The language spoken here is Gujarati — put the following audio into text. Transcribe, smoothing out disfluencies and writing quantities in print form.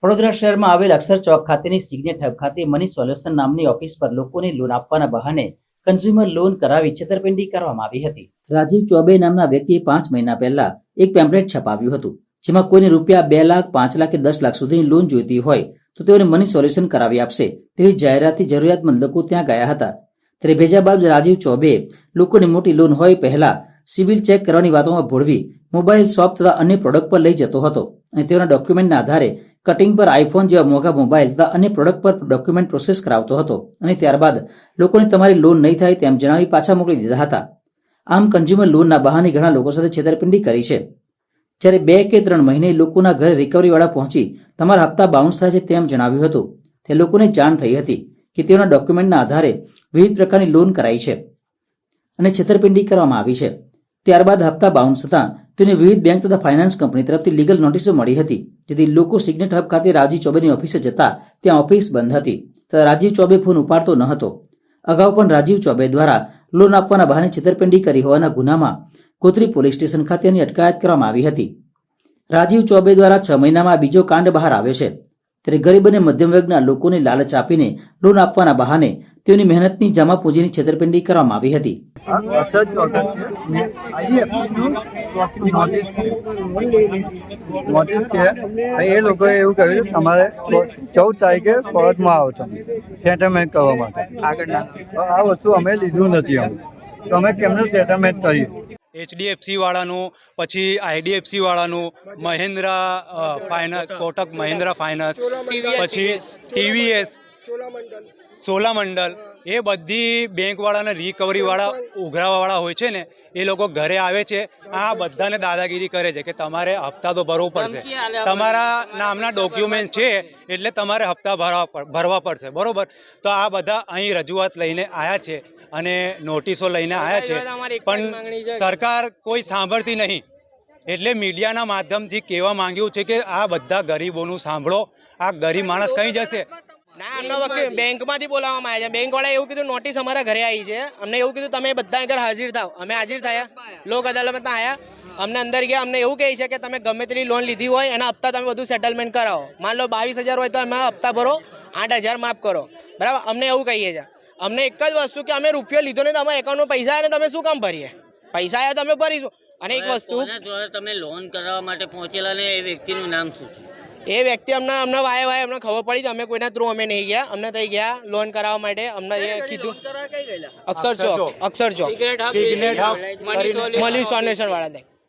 વડોદરા શહેરમાં આવેલ અક્ષર ચોક ખાતેની સિગ્નેટ હબ ખાતે મની સોલ્યુશન નામની ઓફિસ પર લોકોને લોન આપવાના બહાને કન્ઝ્યુમર લોન કરાવી છેતરપિંડી કરવામાં આવી હતી। રાજીવ ચોબે નામના વ્યક્તિએ 5 મહિના પહેલા એક પેમ્પલેટ છપાવ્યું હતું, જેમાં કોઈને રૂપિયા 2 લાખ, 5 લાખ કે 10 લાખ સુધીની લોન જોઈતી હોય તો તેઓને મની સોલ્યુશન કરાવી આપશે તેવી જાહેરાતથી જરૂરિયાતમંદ લોકો ત્યાં ગયા હતા। ત્યારે ભેજા બાદ રાજીવ ચોબે લોકોને મોટી લોન હોય પહેલા સિવિલ ચેક કરવાની વાતોમાં ભોળવી મોબાઈલ શોપ તથા અન્ય પ્રોડક્ટ પર લઈ જતો હતો અને તેઓના ડોક્યુમેન્ટના આધારે કટિંગ પર આઈફોન જેવા મોંઘા મોબાઈલ તથા અન્ય પ્રોડક્ટ પર ડોક્યુમેન્ટ પ્રોસેસ કરાવતો હતો અને ત્યારબાદ લોકોને તમારી લોન નહીં થાય તેમ જણાવી પાછા મોકલી દીધા હતા। આમ કન્ઝ્યુમર લોનના બહાને ઘણા લોકો સાથે છેતરપિંડી કરી છે। જ્યારે 2 કે 3 મહિને લોકોના ઘરે રિકવરીવાળા પહોંચી તમારા હપ્તા બાઉન્સ થાય છે તેમ જણાવ્યું હતું। તે લોકોને જાણ થઈ હતી કે તેઓના ડોક્યુમેન્ટના આધારે વિવિધ પ્રકારની લોન કરાઈ છે અને છેતરપિંડી કરવામાં આવી છે। ત્યારબાદ હપ્તા બાઉન્સ થતાં તેને વિવિધ બેંક તથા ફાઇનાન્સ કંપની તરફથી લીગલ નોટિસો મળી હતી, જેથી લોકો સિગ્નેટ હબ ખાતે રાજીવ ચોબેની ઓફિસે જતા ત્યાં ઓફિસ બંધ હતી તથા રાજીવ ચોબે ફોન ઉપાડતો ન હતો। અગાઉ પણ રાજીવ ચોબે દ્વારા લોન આપવાના બહાને છેતરપિંડી કરી હોવાના ગુનામાં કોતરી પોલીસ સ્ટેશન ખાતે તેની અટકાયત કરવામાં આવી હતી। રાજીવ ચોબે દ્વારા 6 મહિનામાં બીજો કાંડ બહાર આવ્યો છે। ત્યારે ગરીબ અને મધ્યમ વર્ગના લોકોને લાલચ આપીને લોન આપવાના બહાને તેઓની મહેનતની જમા પૂંજીની છેતરપિંડી કરવામાં આવી હતી। નોટિસ છે એ લોકોએ એવું કહ્યું તમારે 14 તારીખે કોર્ટમાં આવો તમે સેટલમેન્ટ કરવા માટે। આ વસ્તુ અમે લીધું નથી, તો અમે કેમનું સેટલમેન્ટ કરીએ? HDFC વાળાનું, પછી IDFC વાળાનું, મહિન્દ્રા ફાઇનાન્સ, કોટક મહિન્દ્રા ફાઇનાન્સ, પછી TVS, ચોલામંડલ, એ બધી બેંકવાળાના રિકવરીવાળા ઉઘરાવાવાળા હોય છે ને, એ લોકો ઘરે આવે છે, આ બધાને દાદાગીરી કરે છે કે તમારે હપ્તા તો ભરવો પડશે, તમારા નામના ડોક્યુમેન્ટ છે એટલે તમારે હપ્તા ભરવા પડશે, બરોબર? તો આ બધા અહીં રજૂઆત લઈને આવ્યા છે અને નોટિસો લઈને આવ્યા છે, પણ સરકાર કોઈ સાંભળતી નહીં। એટલે મીડિયાના માધ્યમથી કહેવા માંગ્યું છે કે આ બધા ગરીબોનું સાંભળો, આ ગરીબ માણસ કઈ જશે? ના, અમને વકીલ બેંકમાંથી બોલાવવામાં આવ્યા છે। બેંકવાળાએ એવું કીધું નોટિસ અમારા ઘરે આવી છે, અમને એવું કીધું તમે બધા ઘર હાજર થાવ। અમે હાજર થયા, લોક અદાલતમાં આવ્યા, અમને અંદર ગયા, અમને એવું કહે છે કે તમે ગમે તેટલી લોન લીધી હોય એના હપ્તા તમે બધું સેટલમેન્ટ કરાવો। માન લો 22,000 હોય તો અમે હપ્તા ભરો, 8,000 માફ કરો, બરાબર? અમને એવું કહીએ છીએ। અમને એક જ વસ્તુ કે અમે રૂપિયો લીધો ને તમારા એકાઉન્ટમાં પૈસા આવ્યા ને તમે શું કામ ભરીએ? પૈસા આવ્યા તમે ભરીશું। અને એક વસ્તુ, તમે લોન કરાવવા માટે પહોંચેલા ને એ વ્યક્તિનું નામ શું છે? એ વ્યક્તિ અમને વાય અમને ખબર પડી, અમે કોઈના થ્રુ અમે નહીં ગયા, અમને ત્યાં ગયા લોન કરાવવા માટે, અમને એ કીધું અક્ષર ચોક મની સોલ્યુશન વાળા.